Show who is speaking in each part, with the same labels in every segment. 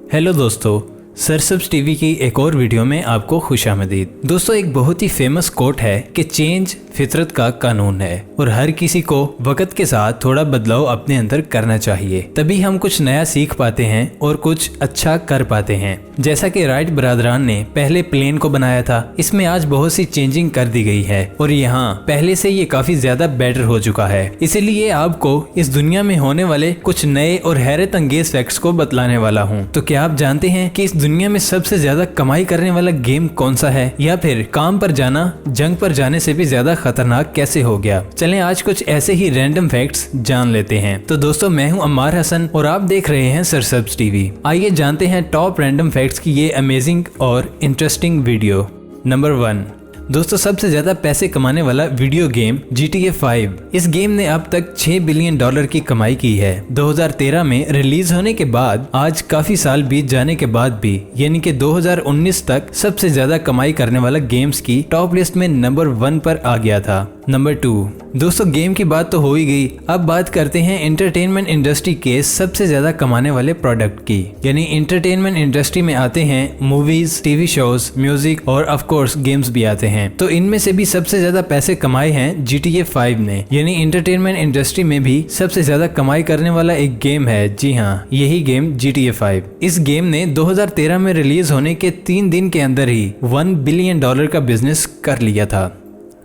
Speaker 1: Hello दोस्तों, सरसब्स TV की एक और वीडियो में आपको खुशामदीद। दोस्तों, एक बहुत ही फेमस कोट है कि चेंज फितरत का कानून है और हर किसी को वक्त के साथ थोड़ा बदलाव अपने अंदर करना चाहिए, तभी हम कुछ नया सीख पाते हैं और कुछ अच्छा कर पाते हैं। जैसा कि राइट ब्रदरान ने पहले प्लेन को बनाया था, इसमें आज बहुत सी चेंजिंग कर दी गई है और यहाँ पहले से ये काफी ज्यादा बेटर हो चुका है। इसीलिए आपको इस दुनिया में होने वाले कुछ नए और हैरत अंगेज फैक्ट्स को बतलाने वाला हूँ। तो क्या आप जानते हैं कि इस दुनिया में सबसे ज्यादा कमाई करने वाला गेम कौन सा है, या फिर काम पर जाना जंग पर जाने से भी ज्यादा खतरनाक कैसे हो गया? चलें आज कुछ ऐसे ही रैंडम फैक्ट्स जान लेते हैं। तो दोस्तों, मैं हूं अम्मार हसन और आप देख रहे हैं सरसब्स टीवी। आइए जानते हैं टॉप रैंडम फैक्ट्स की ये अमेजिंग और इंटरेस्टिंग वीडियो। नंबर 1, दोस्तों सबसे ज्यादा पैसे कमाने वाला वीडियो गेम GTA 5। इस गेम ने अब तक $6 बिलियन की कमाई की है। 2013 में रिलीज होने के बाद आज काफी साल बीत जाने के बाद भी, यानी कि 2019 तक सबसे ज्यादा कमाई करने वाला गेम्स की टॉप लिस्ट में नंबर 1 पर आ गया था। नंबर 2, दोस्तों गेम की बात तो हो ही गई, अब बात करते हैं एंटरटेनमेंट इंडस्ट्री के सबसे ज्यादा कमाने वाले प्रोडक्ट की। यानी एंटरटेनमेंट इंडस्ट्री में आते हैं मूवीज, टीवी शोज, म्यूजिक और ऑफ कोर्स गेम्स भी आते हैं। तो इनमें से भी सबसे ज्यादा पैसे कमाए हैं GTA 5 ने। यानी एंटरटेनमेंट इंडस्ट्री में भी सबसे ज्यादा कमाई करने वाला एक गेम है। जी हाँ, यही गेम GTA 5। इस गेम ने 2013 में रिलीज होने के 3 दिन के अंदर ही $1 बिलियन का बिजनेस कर लिया था।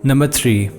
Speaker 1: नंबर 3,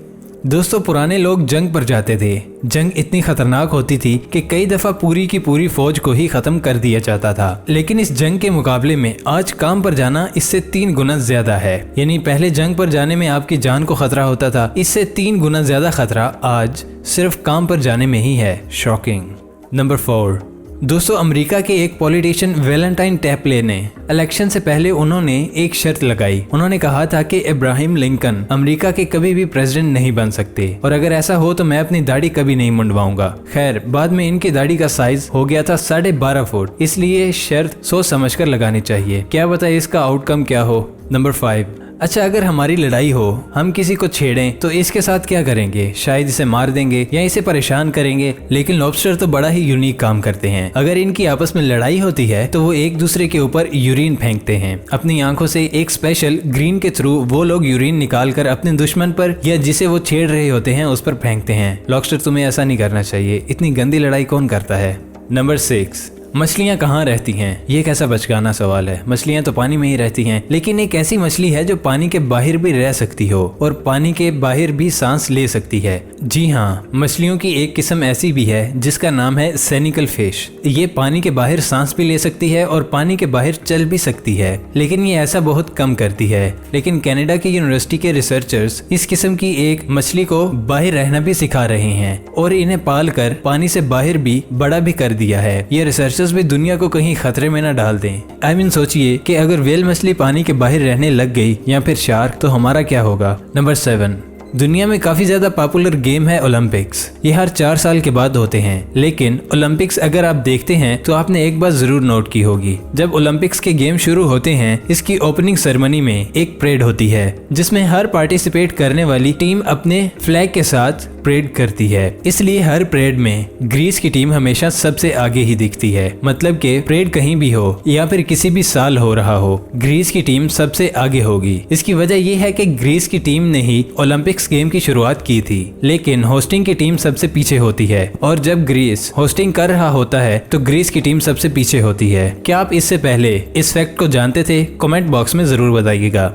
Speaker 1: दोस्तों पुराने लोग जंग पर जाते थे। जंग इतनी खतरनाक होती थी कि कई दफा पूरी की पूरी फौज को ही खत्म कर दिया जाता था। लेकिन इस जंग के मुकाबले में आज काम पर जाना इससे 3 गुना ज्यादा है। यानी पहले जंग पर जाने में आपकी जान को खतरा होता था, इससे 3 गुना ज्यादा खतरा आज सिर्फ काम पर जाने में ही है। शॉकिंग। नंबर 4, दोस्तों अमेरिका के एक पॉलिटिशियन वैलेंटाइन टैपले ने इलेक्शन से पहले उन्होंने एक शर्त लगाई। उन्होंने कहा था कि इब्राहिम लिंकन अमेरिका के कभी भी प्रेसिडेंट नहीं बन सकते और अगर ऐसा हो तो मैं अपनी दाढ़ी कभी नहीं मुंडवाऊंगा। खैर बाद में इनकी दाढ़ी का साइज हो गया था 12.5 फुट, इसलिए शर्त सोच समझकर लगानी चाहिए। क्या बताइए इसका आउटकम क्या हो? नंबर 5, अच्छा अगर हमारी लड़ाई हो, हम किसी को छेड़ें तो इसके साथ क्या करेंगे? शायद इसे मार देंगे या इसे परेशान करेंगे। लेकिन लॉबस्टर तो बड़ा ही यूनिक काम करते हैं। अगर इनकी आपस में लड़ाई होती है तो वो एक दूसरे के ऊपर यूरिन फेंकते हैं। अपनी आंखों से एक स्पेशल ग्रीन के थ्रू वो लोग यूरिन निकाल कर अपने दुश्मन पर या जिसे वो छेड़ रहे होते हैं उस पर फेंकते हैं। लॉबस्टर तुम्हें ऐसा नहीं करना चाहिए, इतनी गंदी लड़ाई कौन करता है? नंबर 6, मछलियाँ कहाँ रहती हैं? ये कैसा बचकाना सवाल है। मछलियाँ तो पानी में ही रहती हैं, लेकिन एक ऐसी मछली है जो पानी के बाहर भी रह सकती हो और पानी के बाहर भी सांस ले सकती है। जी हाँ, मछलियों की एक किस्म ऐसी भी है जिसका नाम है सेनिकल फिश। ये पानी के बाहर सांस भी ले सकती है और पानी के बाहर चल भी सकती है, लेकिन ये ऐसा बहुत कम करती है। लेकिन कनाडा की यूनिवर्सिटी के रिसर्चर्स इस किस्म की एक मछली को बाहर रहना भी सिखा रहे हैं और इन्हें पाल कर पानी से बाहर भी बड़ा भी कर दिया है। ये रिसर्चर्स भी दुनिया को कहीं खतरे में न डाल दें। आई मीन सोचिए कि अगर व्हेल मछली पानी के बाहर रहने लग गई या फिर शार्क, तो हमारा क्या होगा? नंबर 7, दुनिया में काफी ज्यादा पॉपुलर गेम है ओलंपिक्स। ये हर 4 साल के बाद होते हैं, लेकिन ओलंपिक्स अगर आप देखते हैं तो आपने एक बात जरूर नोट की होगी। जब ओलंपिक्स के गेम शुरू होते हैं, इसकी ओपनिंग सेरेमनी में एक परेड होती है जिसमें हर पार्टिसिपेट करने वाली टीम अपने फ्लैग के साथ परेड करती है। इसलिए हर परेड में ग्रीस की टीम हमेशा सबसे आगे ही दिखती है। मतलब कि परेड कहीं भी हो या फिर किसी भी साल हो रहा हो, ग्रीस की टीम सबसे आगे होगी। इसकी वजह यह है कि ग्रीस की टीम ने ही ओलंपिक्स गेम की शुरुआत की थी, लेकिन होस्टिंग की टीम सबसे पीछे होती है और जब ग्रीस होस्टिंग कर रहा होता है तो ग्रीस की टीम सबसे पीछे होती है। क्या आप इससे पहले इस फैक्ट को जानते थे? कमेंट बॉक्स में जरूर बताइएगा।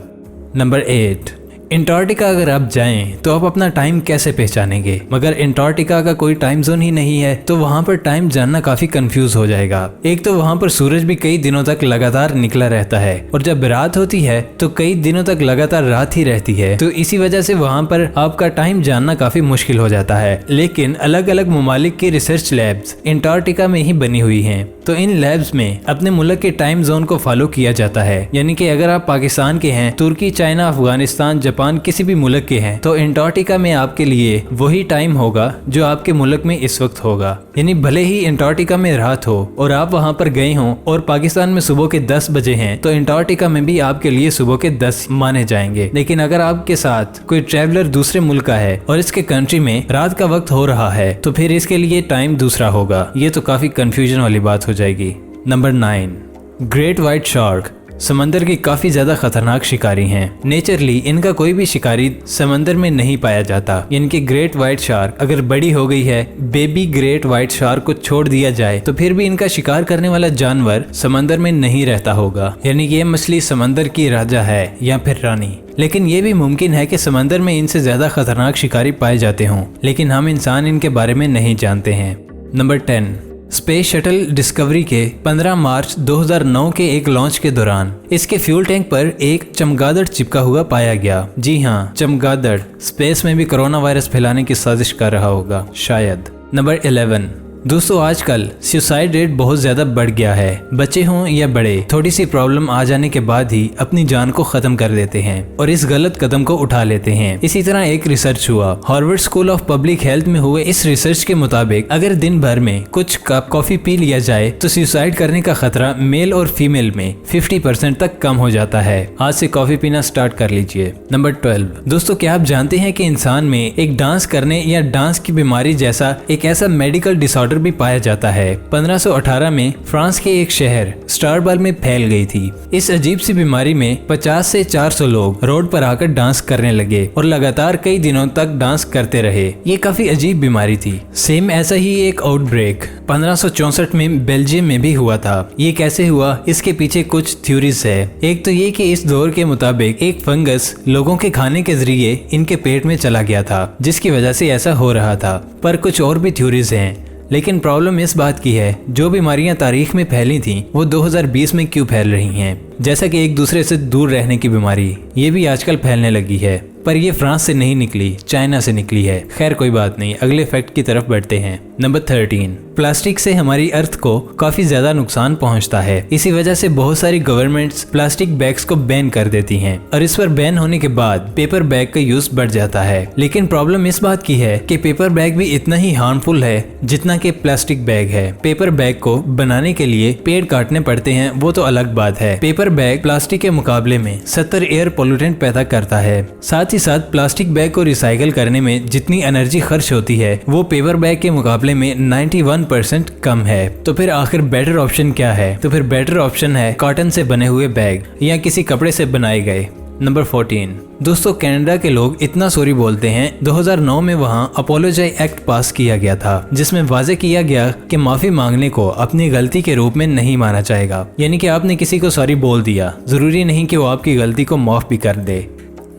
Speaker 1: नंबर 8, एंटार्क्टिका अगर आप जाएं तो आप अपना टाइम कैसे पहचानेंगे? मगर एंटार्क्टिका का कोई टाइम जोन ही नहीं है, तो वहाँ पर टाइम जानना काफी कंफ्यूज हो जाएगा। एक तो वहाँ पर सूरज भी कई दिनों तक लगातार निकला रहता है और जब रात होती है तो कई दिनों तक लगातार रात ही रहती है। तो इसी वजह से वहाँ पर आपका टाइम जानना काफी मुश्किल हो जाता है। लेकिन अलग अलग ममालिक की रिसर्च लैब्स एंटार्क्टिका में ही बनी हुई हैं, तो इन लैब्स में अपने मुल्क के टाइम जोन को फॉलो किया जाता है। यानी कि अगर आप पाकिस्तान के हैं, तुर्की, चाइना, अफगानिस्तान, जापान किसी भी मुल्क के हैं, तो एंटार्क्टिका में आपके लिए वही टाइम होगा जो आपके मुल्क में इस वक्त होगा। यानी भले ही एंटार्क्टिका में रात हो और आप वहां पर गए हों और पाकिस्तान में सुबह के 10 बजे हैं, तो एंटार्क्टिका में भी आपके लिए सुबह के 10 माने जाएंगे। लेकिन अगर आपके साथ कोई ट्रैवलर दूसरे मुल्क का है और इसके कंट्री में रात का वक्त हो रहा है, तो फिर इसके लिए टाइम दूसरा होगा। ये तो काफी कंफ्यूजन वाली बात हो जाएगी। नंबर 9, ग्रेट व्हाइट शार्क समंदर के काफी ज्यादा खतरनाक शिकारी हैं। नेचरली इनका कोई भी शिकारी समंदर में नहीं पाया जाता। इनकी ग्रेट व्हाइट शार्क अगर बड़ी हो गई है, बेबी ग्रेट व्हाइट शार्क को छोड़ दिया जाए तो फिर भी इनका शिकार करने वाला जानवर समंदर में नहीं रहता होगा। यानी कि ये मछली समंदर की राजा है या फिर रानी। लेकिन ये भी मुमकिन है कि समंदर में इनसे ज्यादा खतरनाक शिकारी पाए जाते हों, लेकिन हम इंसान इनके बारे में नहीं जानते हैं। नंबर 10, स्पेस शटल डिस्कवरी के 15 मार्च 2009 के एक लॉन्च के दौरान इसके फ्यूल टैंक पर एक चमगादड़ चिपका हुआ पाया गया। जी हाँ, चमगादड़ स्पेस में भी कोरोना वायरस फैलाने की साजिश कर रहा होगा शायद। नंबर 11, दोस्तों आजकल सुसाइड रेट बहुत ज्यादा बढ़ गया है। बच्चे हों या बड़े, थोड़ी सी प्रॉब्लम आ जाने के बाद ही अपनी जान को खत्म कर देते हैं और इस गलत कदम को उठा लेते हैं। इसी तरह एक रिसर्च हुआ, Harvard school of public health में हुए इस रिसर्च के मुताबिक अगर दिन भर में कुछ कप कॉफी पी लिया जाए तो सुसाइड करने का खतरा मेल और फीमेल में 50% तक कम हो जाता है। आज से कॉफी पीना स्टार्ट कर लीजिए। नंबर 12, दोस्तों क्या आप जानते हैं कि इंसान में एक डांस करने या डांस की बीमारी जैसा एक ऐसा मेडिकल डिसऑर्डर भी पाया जाता है। 1518 में फ्रांस के एक शहर स्टारबल में फैल गई थी। इस अजीब सी बीमारी में 50 से 400 लोग रोड पर आकर डांस करने लगे और लगातार कई दिनों तक डांस करते रहे। ये काफी अजीब बीमारी थी। सेम ऐसा ही एक आउटब्रेक 1564 में बेल्जियम में भी हुआ था। ये कैसे हुआ, इसके पीछे कुछ थ्योरीज है। एक तो ये कि इस दौर के मुताबिक एक फंगस लोगों के खाने के जरिए इनके पेट में चला गया था, जिसकी वजह से ऐसा हो रहा था। पर कुछ और भी थ्योरीज हैं। लेकिन प्रॉब्लम इस बात की है, जो बीमारियां तारीख में फैली थीं वो 2020 में क्यों फैल रही हैं। जैसा कि एक दूसरे से दूर रहने की बीमारी, ये भी आजकल फैलने लगी है। पर ये फ्रांस से नहीं निकली, चाइना से निकली है। खैर कोई बात नहीं, अगले फैक्ट की तरफ बढ़ते हैं। नंबर 13, प्लास्टिक से हमारी अर्थ को काफी ज्यादा नुकसान पहुंचता है। इसी वजह से बहुत सारी गवर्नमेंट्स प्लास्टिक बैग्स को बैन कर देती हैं और इस पर बैन होने के बाद पेपर बैग का यूज बढ़ जाता है। लेकिन प्रॉब्लम इस बात की है कि पेपर बैग भी इतना ही हार्मफुल है जितना कि प्लास्टिक बैग है। पेपर बैग को बनाने के लिए पेड़ काटने पड़ते हैं, वो तो अलग बात है। पेपर बैग प्लास्टिक के मुकाबले में 70 एयर पोल्यूटेंट पैदा करता है। साथ ही साथ प्लास्टिक बैग को रिसाइकल करने में जितनी एनर्जी खर्च होती है वो पेपर बैग के मुकाबले में 91% कम है। तो फिर आखिर बेटर ऑप्शन क्या है? तो फिर बेटर ऑप्शन है कॉटन से बने हुए बैग या किसी कपड़े से बनाए गए। नंबर 14, दोस्तों कनाडा के लोग इतना सॉरी बोलते हैं। 2009 में वहां अपोलोजाई एक्ट पास किया गया था, जिसमें वाजे किया गया कि माफी मांगने को अपनी गलती के रूप में नहीं माना जाएगा। यानी कि आपने किसी को सॉरी बोल दिया, जरूरी नहीं कि वो आपकी गलती को माफ भी कर दे।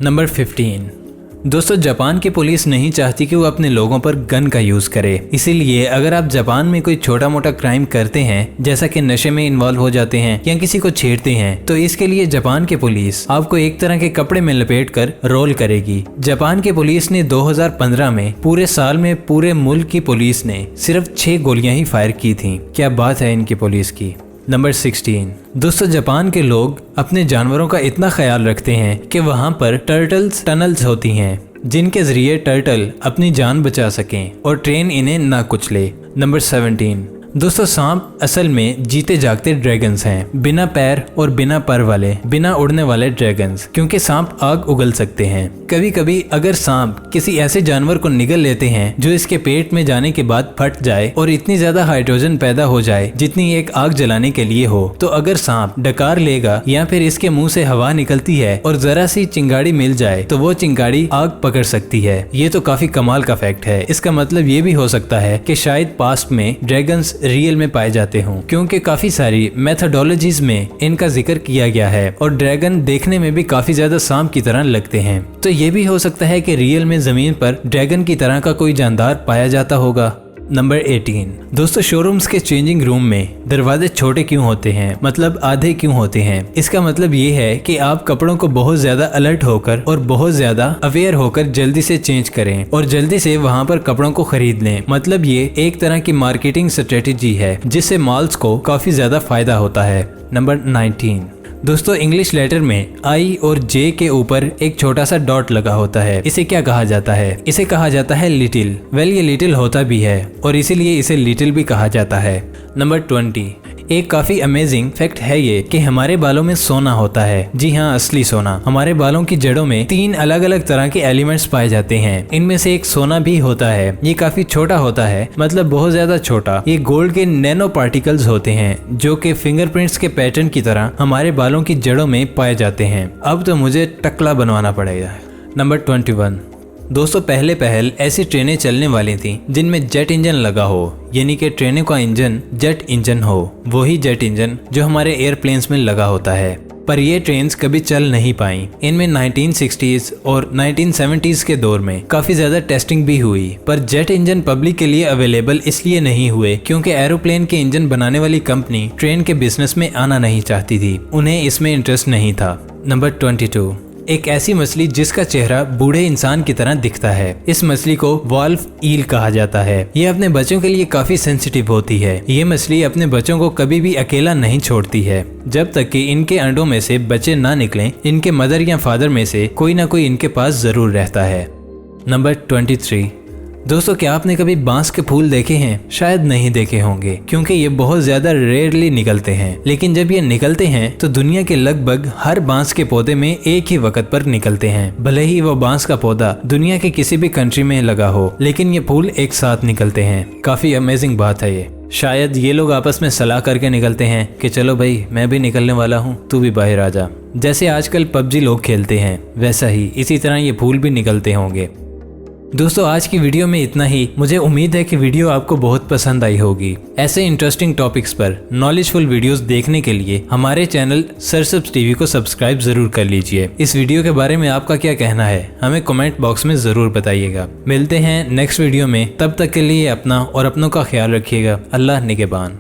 Speaker 1: नंबर 15, दोस्तों जापान की पुलिस नहीं चाहती कि वो अपने लोगों पर गन का यूज करे। इसीलिए अगर आप जापान में कोई छोटा मोटा क्राइम करते हैं, जैसा कि नशे में इन्वॉल्व हो जाते हैं या किसी को छेड़ते हैं, तो इसके लिए जापान की पुलिस आपको एक तरह के कपड़े में लपेट कर रोल करेगी। जापान की पुलिस ने 2015 में पूरे साल में पूरे मुल्क की पुलिस ने सिर्फ 6 गोलियां ही फायर की थी। क्या बात है इनकी पुलिस की। नंबर 16, दोस्तों जापान के लोग अपने जानवरों का इतना ख्याल रखते हैं कि वहाँ पर टर्टल्स टनल्स होती हैं, जिनके जरिए टर्टल अपनी जान बचा सकें और ट्रेन इन्हें ना कुचले। नंबर 17, दोस्तों सांप असल में जीते जागते ड्रैगन्स हैं, बिना पैर और बिना पर वाले, बिना उड़ने वाले ड्रैगन्स। क्योंकि सांप आग उगल सकते हैं। कभी कभी अगर सांप किसी ऐसे जानवर को निगल लेते हैं जो इसके पेट में जाने के बाद फट जाए और इतनी ज्यादा हाइड्रोजन पैदा हो जाए जितनी एक आग जलाने के लिए हो, तो अगर सांप डकार लेगा या फिर इसके मुंह से हवा निकलती है और जरा सी चिंगाड़ी मिल जाए तो वो चिंगाड़ी आग पकड़ सकती है। ये तो काफी कमाल का फैक्ट है। इसका मतलब ये भी हो सकता है कि शायद पास्ट में ड्रैगन्स रियल में पाए जाते हों, क्योंकि काफी सारी मेथोडोलॉजीज में इनका जिक्र किया गया है और ड्रैगन देखने में भी काफी ज्यादा सांप की तरह लगते हैं। तो ये भी हो सकता है कि रियल में जमीन पर ड्रैगन की तरह का कोई जानदार पाया जाता होगा। नंबर 18, दोस्तों शोरूम्स के चेंजिंग रूम में दरवाजे छोटे क्यों होते हैं, मतलब आधे क्यों होते हैं? इसका मतलब ये है कि आप कपड़ों को बहुत ज्यादा अलर्ट होकर और बहुत ज्यादा अवेयर होकर जल्दी से चेंज करें और जल्दी से वहां पर कपड़ों को खरीद लें। मतलब ये एक तरह की मार्केटिंग स्ट्रेटेजी है जिससे मॉल्स को काफी ज्यादा फायदा होता है। नंबर 19, दोस्तों इंग्लिश लेटर में आई और जे के ऊपर एक छोटा सा डॉट लगा होता है। इसे क्या कहा जाता है? इसे कहा जाता है लिटिल। वेल ये लिटिल होता भी है और इसीलिए इसे लिटिल भी कहा जाता है। नंबर 20, एक काफी अमेजिंग फैक्ट है ये कि हमारे बालों में सोना होता है। जी हाँ, असली सोना। हमारे बालों की जड़ों में 3 अलग अलग तरह के एलिमेंट्स पाए जाते हैं। इनमें से एक सोना भी होता है। ये काफी छोटा होता है, मतलब बहुत ज्यादा छोटा। ये गोल्ड के नैनो पार्टिकल्स होते हैं जो कि फिंगरप्रिंट्स के पैटर्न की तरह हमारे बालों की जड़ों में पाए जाते हैं। अब तो मुझे टकला बनवाना पड़ेगा। नंबर 21। दोस्तों, पहले ऐसी ट्रेनें चलने वाली थी जिनमें जेट इंजन लगा हो, यानी कि ट्रेनों का इंजन जेट इंजन हो। वही जेट इंजन जो हमारे एयरप्लेन्स में लगा होता है। पर ये ट्रेन्स कभी चल नहीं पाई। इनमें 1960s और 1970s के दौर में काफी ज्यादा टेस्टिंग भी हुई, पर जेट इंजन पब्लिक के लिए अवेलेबल इसलिए नहीं हुए क्योंकि एरोप्लेन के इंजन बनाने वाली कंपनी ट्रेन के बिजनेस में आना नहीं चाहती थी। उन्हें इसमें इंटरेस्ट नहीं था। नंबर 22। एक ऐसी मछली जिसका चेहरा बूढ़े इंसान की तरह दिखता है। इस मछली को वॉल्फ ईल कहा जाता है। ये अपने बच्चों के लिए काफी सेंसिटिव होती है। ये मछली अपने बच्चों को कभी भी अकेला नहीं छोड़ती है। जब तक कि इनके अंडों में से बच्चे ना निकलें, इनके मदर या फादर में से कोई ना कोई इनके पास जरूर रहता है। नंबर 23। दोस्तों, क्या आपने कभी बांस के फूल देखे हैं? शायद नहीं देखे होंगे क्योंकि ये बहुत ज्यादा रेयरली निकलते हैं। लेकिन जब ये निकलते हैं तो दुनिया के लगभग हर बांस के पौधे में एक ही वक्त पर निकलते हैं। भले ही वो बांस का पौधा दुनिया के किसी भी कंट्री में लगा हो, लेकिन ये फूल एक साथ निकलते हैं। काफी अमेजिंग बात है ये। शायद ये लोग आपस में सलाह करके निकलते हैं कि चलो भाई, मैं भी निकलने वाला हूँ, तू भी बाहर आ जा। जैसे आजकल PUBG लोग खेलते हैं, वैसा ही इसी तरह ये फूल भी निकलते होंगे। दोस्तों, आज की वीडियो में इतना ही। मुझे उम्मीद है कि वीडियो आपको बहुत पसंद आई होगी। ऐसे इंटरेस्टिंग टॉपिक्स पर नॉलेजफुल वीडियोस देखने के लिए हमारे चैनल सरसब्स टीवी को सब्सक्राइब जरूर कर लीजिए। इस वीडियो के बारे में आपका क्या कहना है, हमें कमेंट बॉक्स में जरूर बताइएगा। मिलते हैं नेक्स्ट वीडियो में। तब तक के लिए अपना और अपनों का ख्याल रखिएगा। अल्लाह निगहबान।